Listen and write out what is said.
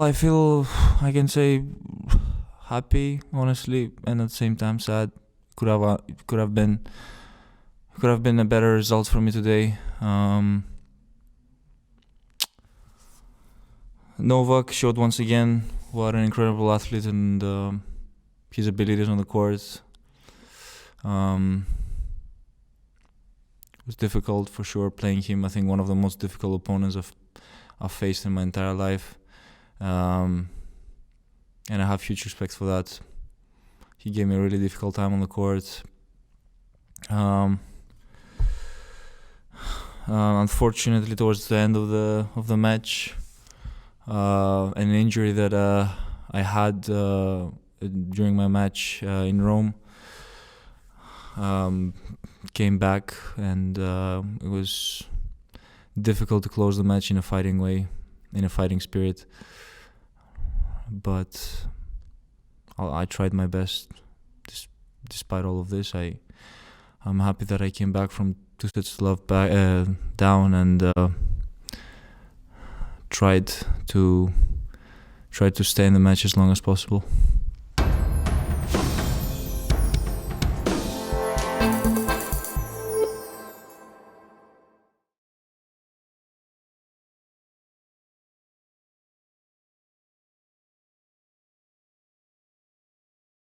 I feel, I can say, happy, honestly, and at the same time sad. Could have could have been a better result for me today. Novak showed once again what an incredible athlete and his abilities on the court. It was difficult for sure playing him. I think one of the most difficult opponents I've faced in my entire life. And I have huge respect for that. He gave me a really difficult time on the court. Unfortunately, towards the end of the match, an injury that I had during my match in Rome came back, and it was difficult to close the match in a fighting way, in a fighting spirit. But I tried my best. Despite all of this, I'm happy that I came back from 2-0 down and tried to stay in the match as long as possible.